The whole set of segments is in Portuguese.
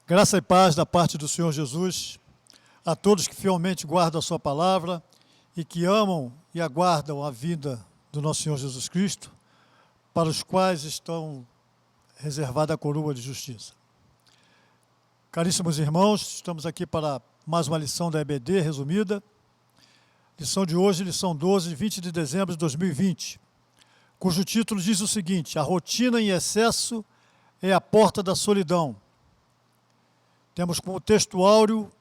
Graça e paz da parte do Senhor Jesus a todos que fielmente guardam a sua palavra e que amam e aguardam a vinda do nosso Senhor Jesus Cristo, para os quais estão reservada a coroa de justiça. Caríssimos irmãos, estamos aqui para mais uma lição da EBD resumida. Lição de hoje, lição 12, de 20 de dezembro de 2020, cujo título diz o seguinte: a rotina em excesso é a porta da solidão. Temos como texto áureo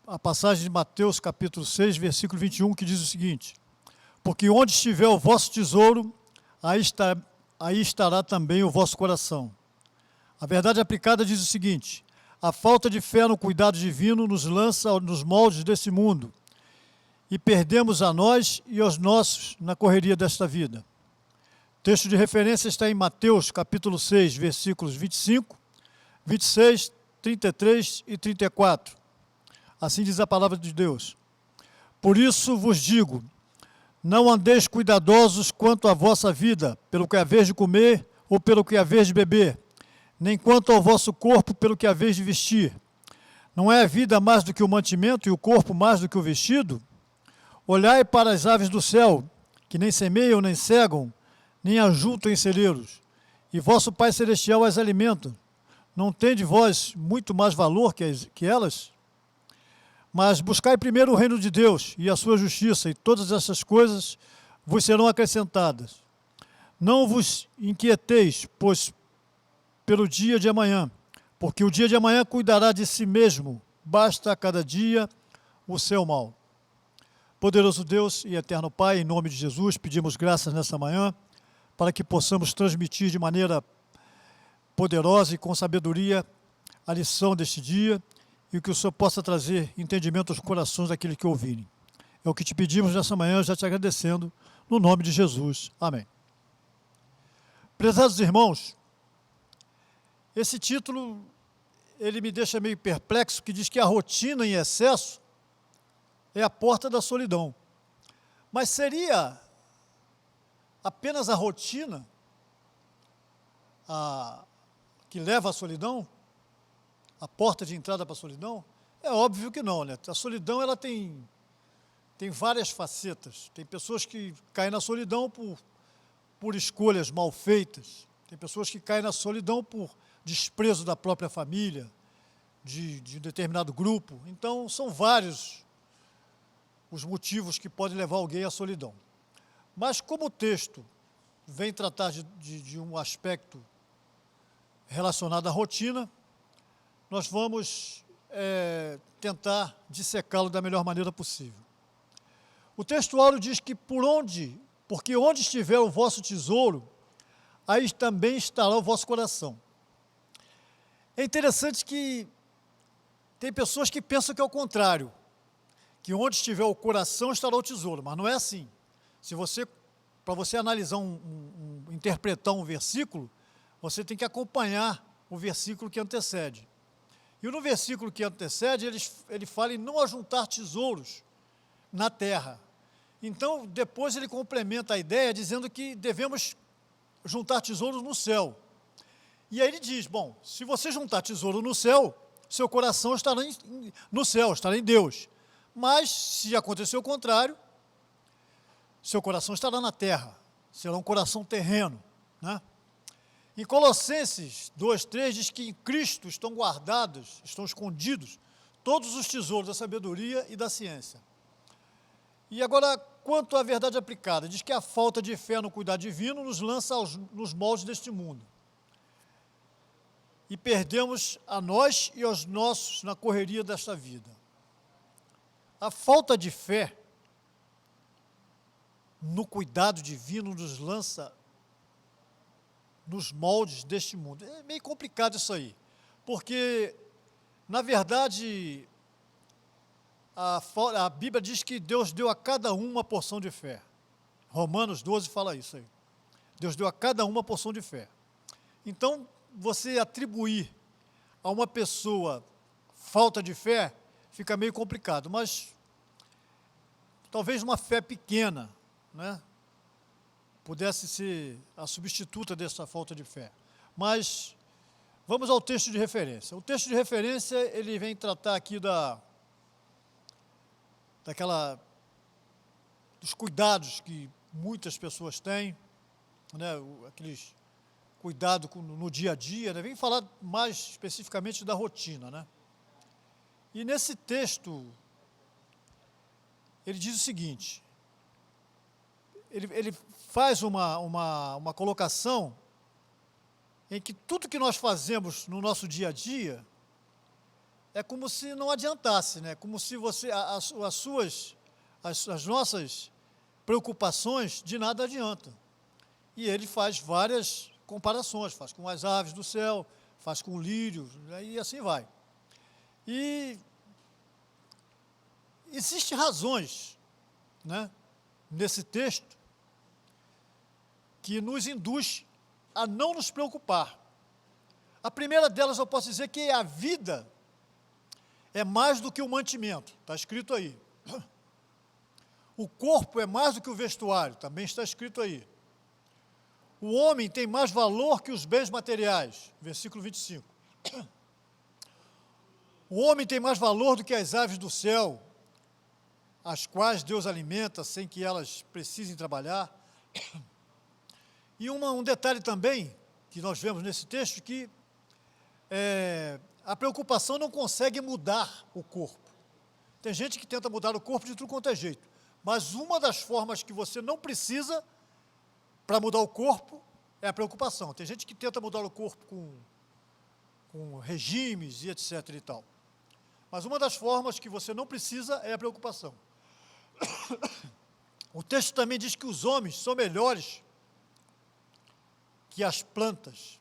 a passagem de Mateus capítulo 6, versículo 21, que diz o seguinte: porque onde estiver o vosso tesouro, aí estará também o vosso coração. A verdade aplicada diz o seguinte: a falta de fé no cuidado divino nos lança nos moldes desse mundo e perdemos a nós e aos nossos na correria desta vida. O texto de referência está em Mateus capítulo 6, versículos 25, 26, 33 e 34. Assim diz a palavra de Deus: por isso vos digo, não andeis cuidadosos quanto à vossa vida, pelo que haveis de comer ou pelo que haveis de beber, nem quanto ao vosso corpo, pelo que haveis de vestir. Não é a vida mais do que o mantimento e o corpo mais do que o vestido? Olhai para as aves do céu, que nem semeiam, nem cegam, nem ajuntam em celeiros, e vosso Pai Celestial as alimenta. Não tendes vós muito mais valor que elas? Mas buscai primeiro o reino de Deus e a sua justiça, e todas essas coisas vos serão acrescentadas. Não vos inquieteis, pois pelo dia de amanhã, porque o dia de amanhã cuidará de si mesmo, basta a cada dia o seu mal. Poderoso Deus e eterno Pai, em nome de Jesus, pedimos graças nessa manhã, para que possamos transmitir de maneira poderosa e com sabedoria a lição deste dia, e que o Senhor possa trazer entendimento aos corações daqueles que ouvirem. É o que te pedimos nessa manhã, já te agradecendo, no nome de Jesus. Amém. Prezados irmãos, esse título, ele me deixa meio perplexo, que diz que a rotina em excesso é a porta da solidão. Mas seria apenas a rotina que leva à solidão? A porta de entrada para a solidão? É óbvio que não, né? A solidão ela tem várias facetas. Tem pessoas que caem na solidão por escolhas mal feitas. Tem pessoas que caem na solidão por desprezo da própria família, de um determinado grupo. Então, são vários os motivos que podem levar alguém à solidão. Mas como o texto vem tratar de um aspecto relacionado à rotina, nós vamos tentar dissecá-lo da melhor maneira possível. O texto áureo diz que porque onde estiver o vosso tesouro, aí também estará o vosso coração. É interessante que tem pessoas que pensam que é o contrário, que onde estiver o coração estará o tesouro, mas não é assim. Para você analisar interpretar um versículo, você tem que acompanhar o versículo que antecede. E no versículo que antecede, ele fala em não ajuntar tesouros na terra. Então, depois ele complementa a ideia dizendo que devemos juntar tesouros no céu. E aí ele diz, bom, se você juntar tesouro no céu, seu coração estará no céu, estará em Deus. Mas, se acontecer o contrário, seu coração estará na terra, será um coração terreno, né? Em Colossenses 2:3 diz que em Cristo estão guardados, estão escondidos, todos os tesouros da sabedoria e da ciência. E agora, quanto à verdade aplicada, diz que a falta de fé no cuidado divino nos lança nos moldes deste mundo. E perdemos a nós e aos nossos na correria desta vida. A falta de fé no cuidado divino nos lança nos moldes deste mundo. É meio complicado isso aí, porque, na verdade, a Bíblia diz que Deus deu a cada um uma porção de fé. Romanos 12 fala isso aí. Deus deu a cada um uma porção de fé. Então, você atribuir a uma pessoa falta de fé, fica meio complicado, mas talvez uma fé pequena, né, pudesse ser a substituta dessa falta de fé. Mas Vamos ao texto de referência. O texto de referência, ele vem tratar aqui dos cuidados que muitas pessoas têm, né, aqueles cuidados no dia a dia, né, vem falar mais especificamente da rotina, né? E nesse texto, ele diz o seguinte, ele faz uma colocação em que tudo que nós fazemos no nosso dia a dia é como se não adiantasse, né? Como se as nossas preocupações de nada adiantam. E ele faz várias comparações, faz com as aves do céu, faz com lírios, né? E assim vai. E existem razões, né, nesse texto que nos induz a não nos preocupar. A primeira delas, eu posso dizer que a vida é mais do que o mantimento, está escrito aí. O corpo é mais do que o vestuário, também está escrito aí. O homem tem mais valor que os bens materiais, versículo 25. O homem tem mais valor do que as aves do céu, as quais Deus alimenta sem que elas precisem trabalhar. E um detalhe também, que nós vemos nesse texto, que a preocupação não consegue mudar o corpo. Tem gente que tenta mudar o corpo de tudo quanto é jeito, mas uma das formas que você não precisa para mudar o corpo é a preocupação. Tem gente que tenta mudar o corpo com regimes e etc. e tal. Mas uma das formas que você não precisa é a preocupação. O texto também diz que os homens são melhores que as plantas,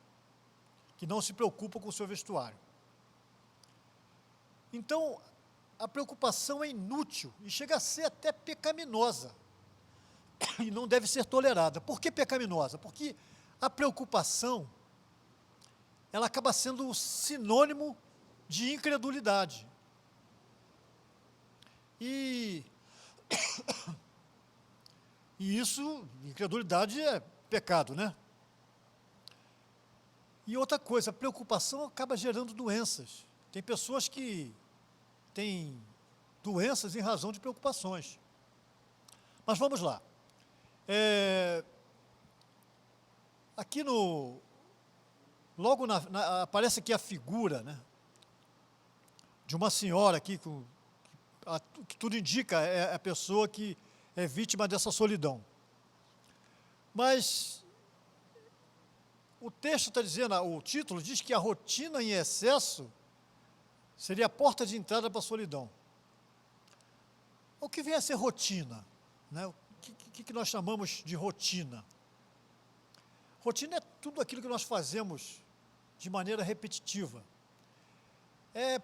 que não se preocupam com o seu vestuário. Então, a preocupação é inútil e chega a ser até pecaminosa. E não deve ser tolerada. Por que pecaminosa? Porque a preocupação, ela acaba sendo sinônimo de incredulidade. E isso, incredulidade é pecado, né? E outra coisa, a preocupação acaba gerando doenças. Tem pessoas que têm doenças em razão de preocupações. Mas vamos lá. Aqui logo aparece aqui a figura, né, de uma senhora aqui, que tudo indica é a pessoa que é vítima dessa solidão. Mas o texto está dizendo, o título diz que a rotina em excesso seria a porta de entrada para a solidão. O que vem a ser rotina, né? O que nós chamamos de rotina? Rotina é tudo aquilo que nós fazemos de maneira repetitiva. É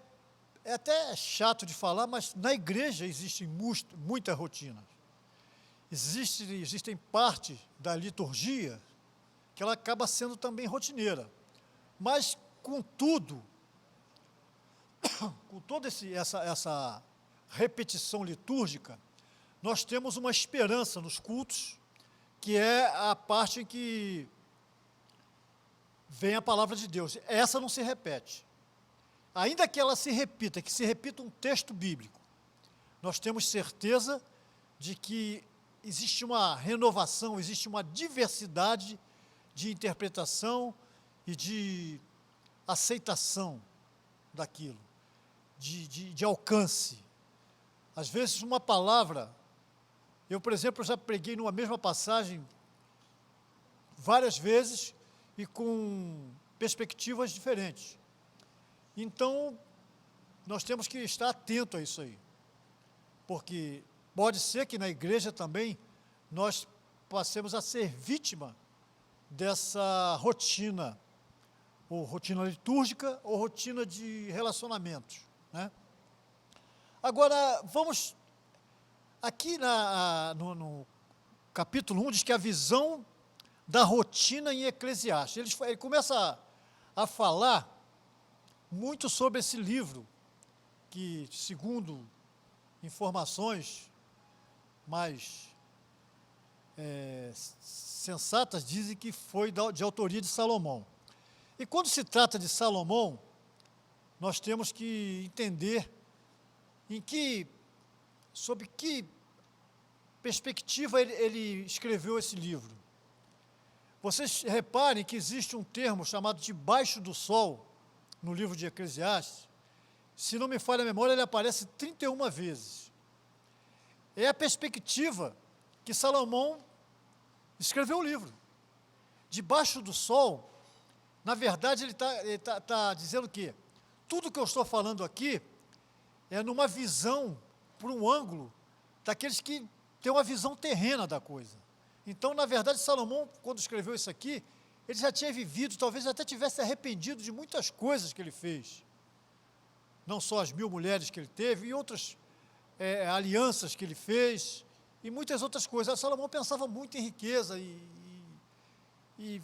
até chato de falar, mas na igreja existem muitas rotinas. Existem partes da liturgia que ela acaba sendo também rotineira. Mas, contudo, com toda essa repetição litúrgica, nós temos uma esperança nos cultos, que é a parte em que vem a palavra de Deus. Essa não se repete. Ainda que ela se repita, que se repita um texto bíblico, nós temos certeza de que existe uma renovação, existe uma diversidade de interpretação e de aceitação daquilo, de alcance. Às vezes uma palavra, eu, por exemplo, já preguei numa mesma passagem várias vezes e com perspectivas diferentes. Então, nós temos que estar atento a isso aí, porque pode ser que na igreja também nós passemos a ser vítima dessa rotina, ou rotina litúrgica, ou rotina de relacionamentos, né? Agora, vamos, aqui no capítulo 1, diz que a visão da rotina em Eclesiastes. Ele começa a falar muito sobre esse livro, que, segundo informações mais sensatas, dizem que foi de autoria de Salomão. E quando se trata de Salomão, nós temos que entender sob que perspectiva ele escreveu esse livro. Vocês reparem que existe um termo chamado debaixo do sol, no livro de Eclesiastes. Se não me falha a memória, ele aparece 31 vezes. É a perspectiva que Salomão escreveu o livro. Debaixo do sol, na verdade, ele está dizendo o quê? Tudo que eu estou falando aqui é numa visão, por um ângulo, daqueles que têm uma visão terrena da coisa. Então, na verdade, Salomão, quando escreveu isso aqui, ele já tinha vivido, talvez até tivesse arrependido de muitas coisas que ele fez. Não só as 1000 mulheres que ele teve, e outras alianças que ele fez, e muitas outras coisas. Salomão pensava muito em riqueza e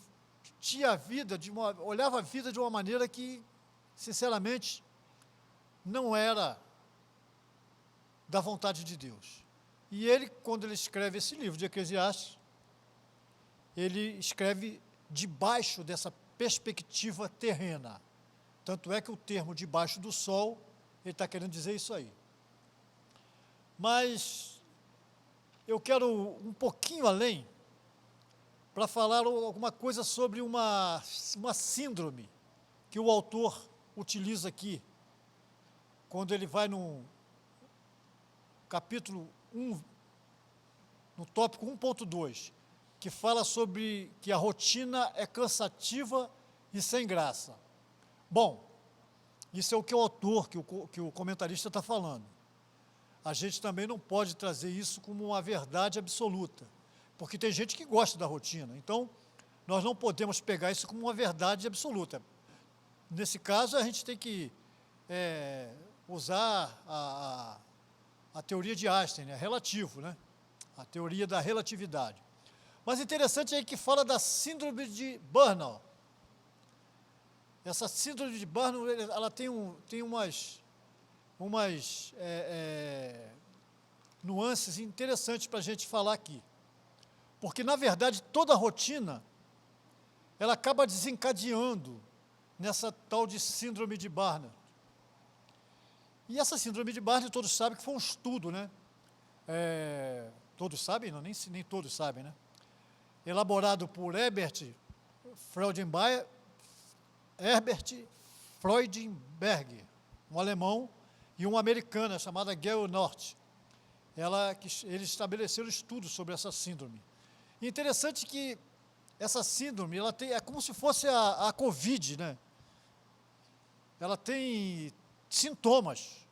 tinha a vida, olhava a vida de uma maneira que, sinceramente, não era da vontade de Deus. E ele, quando ele escreve esse livro de Eclesiastes, ele escreve debaixo dessa perspectiva terrena. Tanto é que o termo debaixo do sol, ele está querendo dizer isso aí. Mas eu quero um pouquinho além para falar alguma coisa sobre uma síndrome que o autor utiliza aqui, quando ele vai no capítulo 1, no tópico 1.2, que fala sobre que a rotina é cansativa e sem graça. Bom, isso é o que o autor, que o comentarista está falando. A gente também não pode trazer isso como uma verdade absoluta, porque tem gente que gosta da rotina. Então, nós não podemos pegar isso como uma verdade absoluta. Nesse caso, a gente tem que usar a teoria de Einstein, relativo, né? A teoria da relatividade. Mas interessante é que fala da síndrome de burnout. Essa síndrome de burnout, ela tem umas nuances interessantes para a gente falar aqui. Porque, na verdade, toda rotina, ela acaba desencadeando nessa tal de síndrome de burnout. E essa síndrome de burnout, todos sabem que foi um estudo, né? Todos sabem? Não, nem todos sabem, né? Elaborado por Herbert Freudenberg, um alemão, e uma americana chamada Gail North. Eles estabeleceram estudos sobre essa síndrome. E interessante que essa síndrome, é como se fosse a Covid, né? Ela tem sintomas.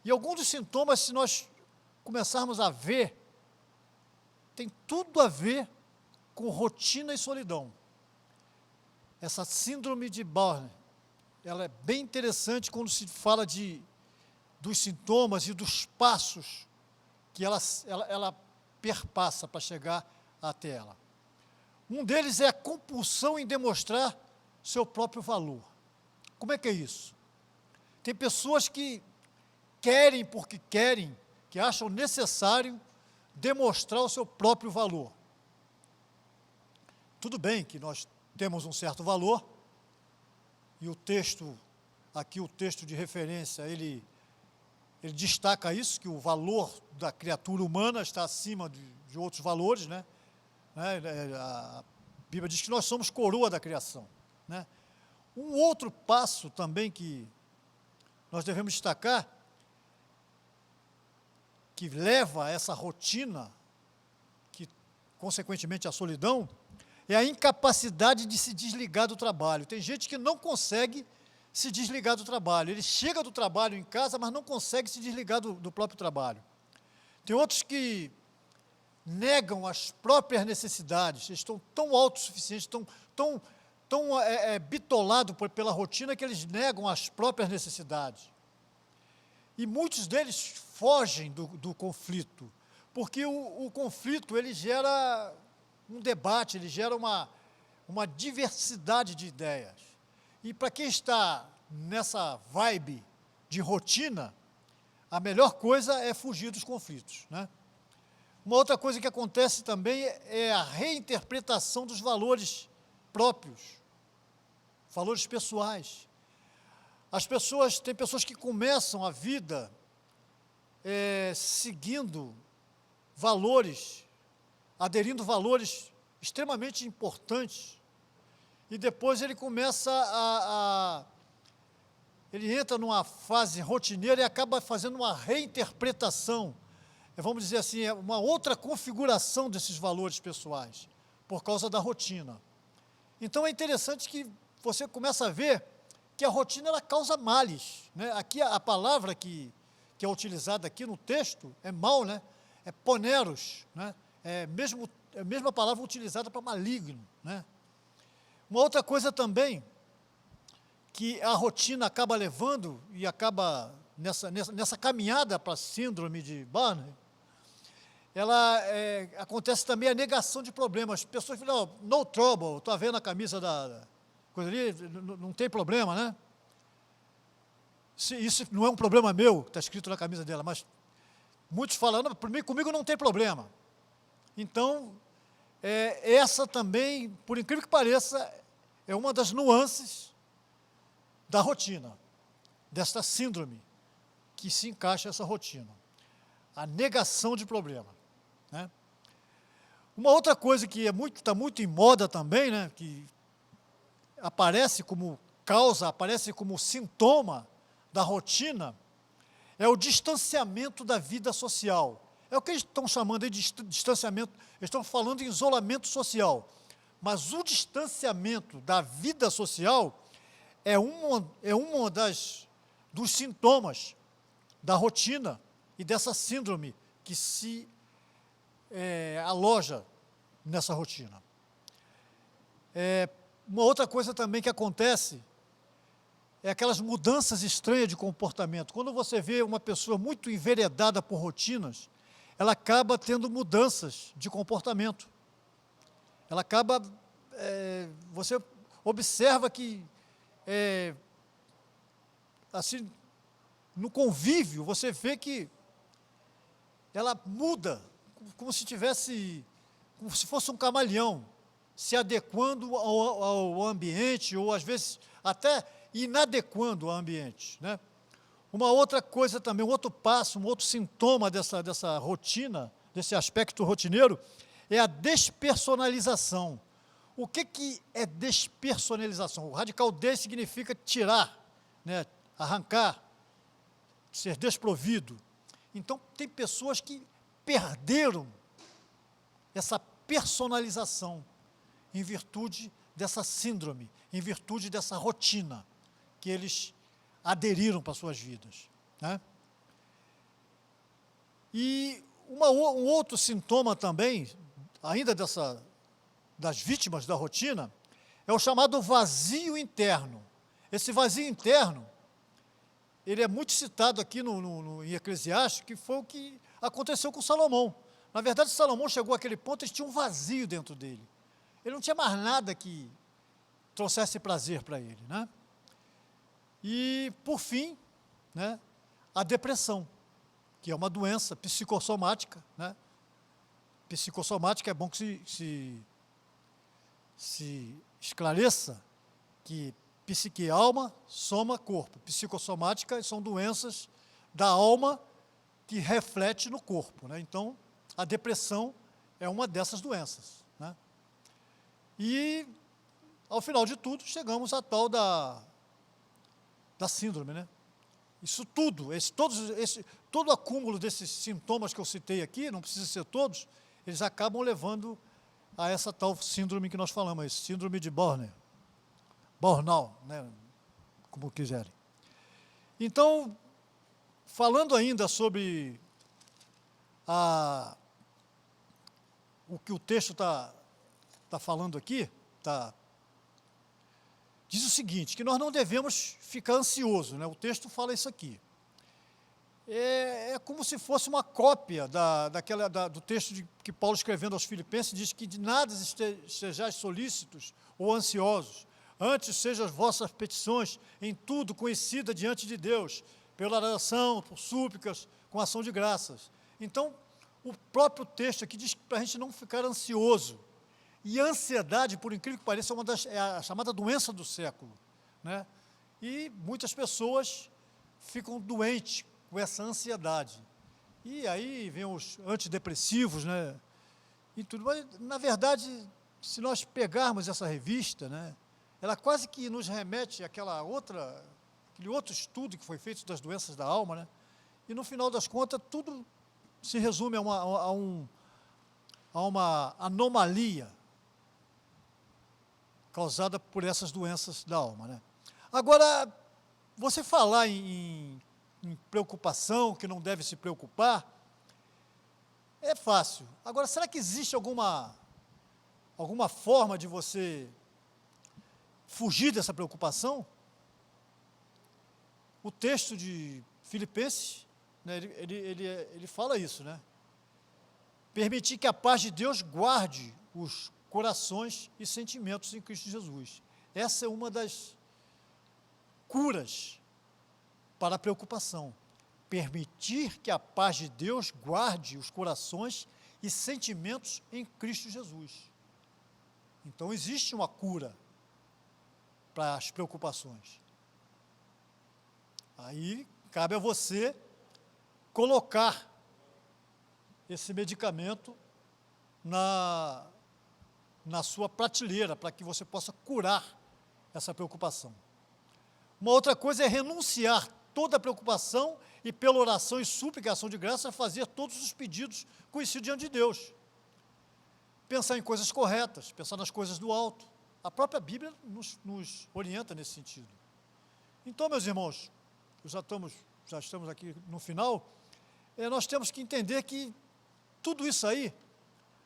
E alguns dos sintomas, se nós começarmos a ver, tem tudo a ver com rotina e solidão. Essa síndrome de burnout, ela é bem interessante quando se fala dos sintomas e dos passos que ela perpassa para chegar até ela. Um deles é a compulsão em demonstrar seu próprio valor. Como é que é isso? Tem pessoas que querem porque querem, que acham necessário demonstrar o seu próprio valor. Tudo bem que nós temos um certo valor, e o texto de referência, ele destaca isso, que o valor da criatura humana está acima de outros valores, né? A Bíblia diz que nós somos coroa da criação, né? Um outro passo também que nós devemos destacar, que leva a essa rotina, que consequentemente a solidão, é a incapacidade de se desligar do trabalho. Tem gente que não consegue se desligar do trabalho. Ele chega do trabalho em casa, mas não consegue se desligar do próprio trabalho. Tem outros que negam as próprias necessidades, eles estão tão autossuficientes, tão bitolados pela rotina, que eles negam as próprias necessidades. E muitos deles fogem do conflito, porque o conflito, ele gera um debate, ele gera uma diversidade de ideias. E para quem está nessa vibe de rotina, a melhor coisa é fugir dos conflitos, né? Uma outra coisa que acontece também é a reinterpretação dos valores próprios. valores pessoais. Tem pessoas que começam a vida seguindo valores, aderindo valores extremamente importantes, e depois ele começa ele entra numa fase rotineira e acaba fazendo uma reinterpretação, vamos dizer assim, uma outra configuração desses valores pessoais, por causa da rotina. Então é interessante que você começa a ver que a rotina ela causa males, né? Aqui a palavra que é utilizada aqui no texto é mal, né? É poneros, né? É a mesma palavra utilizada para maligno, né? Uma outra coisa também que a rotina acaba levando e acaba nessa caminhada para a síndrome de Barney, acontece também a negação de problemas. As pessoas falam, no trouble, estou vendo a camisa da coisa ali, não tem problema, né? Isso não é um problema meu, está escrito na camisa dela, mas muitos falam, não, comigo não tem problema. Então, essa também, por incrível que pareça, é uma das nuances da rotina, desta síndrome que se encaixa essa rotina. A negação de problema, né? Uma outra coisa que está muito em moda também, né, que aparece como causa, aparece como sintoma da rotina, é o distanciamento da vida social. É o que eles estão chamando aí de distanciamento, eles estão falando em isolamento social. Mas o distanciamento da vida social é uma dos sintomas da rotina e dessa síndrome que se aloja nessa rotina. Uma outra coisa também que acontece é aquelas mudanças estranhas de comportamento. Quando você vê uma pessoa muito enveredada por rotinas, ela acaba tendo mudanças de comportamento. Ela acaba, você observa que, assim, no convívio, você vê que ela muda, como se fosse um camaleão, se adequando ao ambiente, ou às vezes até inadequando ao ambiente, né? Uma outra coisa também, um outro passo, um outro sintoma dessa rotina, desse aspecto rotineiro, é a despersonalização. O que é despersonalização? O radical D significa tirar, né, arrancar, ser desprovido. Então, tem pessoas que perderam essa personalização em virtude dessa síndrome, em virtude dessa rotina que eles aderiram para suas vidas, né? E um outro sintoma também, ainda das vítimas da rotina, é o chamado vazio interno. Esse vazio interno, ele é muito citado aqui em Eclesiastes, que foi o que aconteceu com Salomão. Na verdade, Salomão chegou àquele ponto, ele tinha um vazio dentro dele. Ele não tinha mais nada que trouxesse prazer para ele, né? E, por fim, né, a depressão, que é uma doença psicossomática, né? Psicossomática, é bom que se esclareça que psique é alma, soma corpo. Psicossomática são doenças da alma que reflete no corpo, né? Então, a depressão é uma dessas doenças, né? E, ao final de tudo, chegamos à tal da síndrome, né? Isso tudo, todo o acúmulo desses sintomas que eu citei aqui, não precisa ser todos, eles acabam levando a essa tal síndrome que nós falamos, síndrome de Burnout, né? Como quiserem. Então, falando ainda sobre o que o texto está falando aqui, diz o seguinte, que nós não devemos ficar ansiosos, né? O texto fala isso aqui. É como se fosse uma cópia do texto que Paulo, escrevendo aos Filipenses, diz que de nada estejais solícitos ou ansiosos, antes sejam as vossas petições em tudo conhecida diante de Deus, pela oração, por súplicas, com ação de graças. Então, o próprio texto aqui diz para a gente não ficar ansioso. E a ansiedade, por incrível que pareça, é a chamada doença do século. né? E muitas pessoas ficam doentes com essa ansiedade. E aí vem os antidepressivos, né? E tudo. Mas, na verdade, se nós pegarmos essa revista, né, ela quase que nos remete àquele outro estudo que foi feito das doenças da alma, né? E no final das contas, tudo se resume a uma anomalia causada por essas doenças da alma, né? Agora, você falar em preocupação, que não deve se preocupar, é fácil. Agora, será que existe alguma forma de você fugir dessa preocupação? O texto de Filipenses, né, ele fala isso, né? Permitir que a paz de Deus guarde os corações e sentimentos em Cristo Jesus. Essa é uma das curas para a preocupação. Permitir que a paz de Deus guarde os corações e sentimentos em Cristo Jesus. Então, existe uma cura para as preocupações. Aí, cabe a você colocar esse medicamento na sua prateleira, para que você possa curar essa preocupação. Uma outra coisa é renunciar toda a preocupação e, pela oração e súplica, ação de graça, fazer todos os pedidos conhecidos diante de Deus. Pensar em coisas corretas, pensar nas coisas do alto. A própria Bíblia nos orienta nesse sentido. Então, meus irmãos, já estamos aqui no final, nós temos que entender que tudo isso aí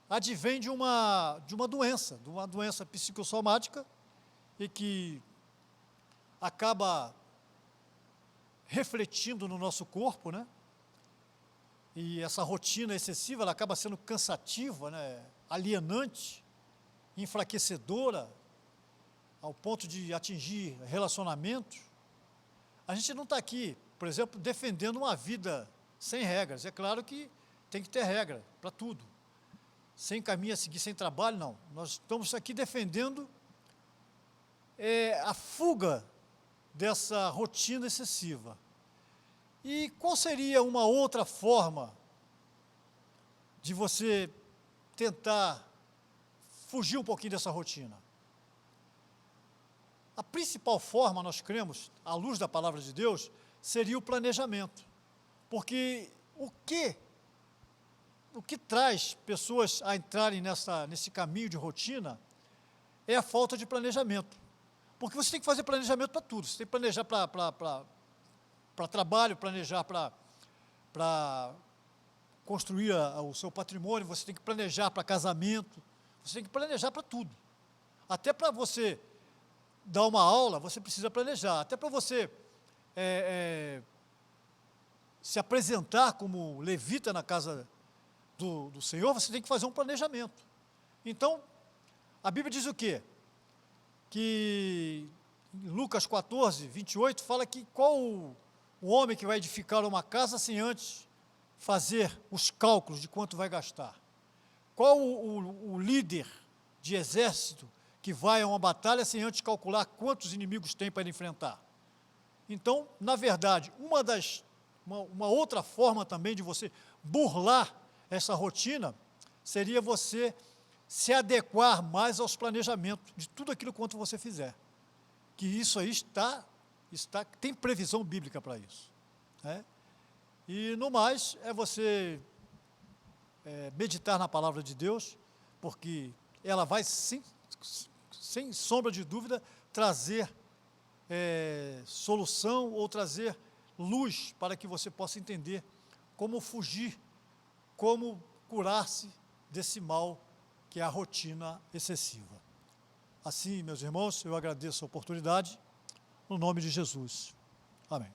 advém de uma doença psicossomática, e que acaba refletindo no nosso corpo, né? E essa rotina excessiva, ela acaba sendo cansativa, né? Alienante, enfraquecedora, ao ponto de atingir relacionamentos. A gente não está aqui, por exemplo, defendendo uma vida sem regras. É claro que tem que ter regra para tudo. Sem caminho a seguir, sem trabalho, não. Nós estamos aqui defendendo a fuga dessa rotina excessiva. E qual seria uma outra forma de você tentar fugir um pouquinho dessa rotina? A principal forma, nós cremos, à luz da palavra de Deus, seria o planejamento. Porque o que traz pessoas a entrarem nesse caminho de rotina é a falta de planejamento. Porque você tem que fazer planejamento para tudo. Você tem que planejar para trabalho, planejar para construir o seu patrimônio, você tem que planejar para casamento, você tem que planejar para tudo. Até para você dar uma aula, você precisa planejar. Até para você se apresentar como levita na casa do Senhor, você tem que fazer um planejamento. Então, a Bíblia diz o quê? Que em Lucas 14, 28, fala que qual o homem que vai edificar uma casa sem antes fazer os cálculos de quanto vai gastar? Qual o líder de exército que vai a uma batalha sem antes calcular quantos inimigos tem para enfrentar? Então, na verdade, uma outra forma também de você burlar essa rotina seria você se adequar mais aos planejamentos de tudo aquilo quanto você fizer. Que isso aí tem previsão bíblica para isso, né? E, no mais, é você meditar na palavra de Deus, porque ela vai, sem sombra de dúvida, trazer solução ou trazer luz para que você possa entender como fugir, como curar-se desse mal que é a rotina excessiva. Assim, meus irmãos, eu agradeço a oportunidade, no nome de Jesus. Amém.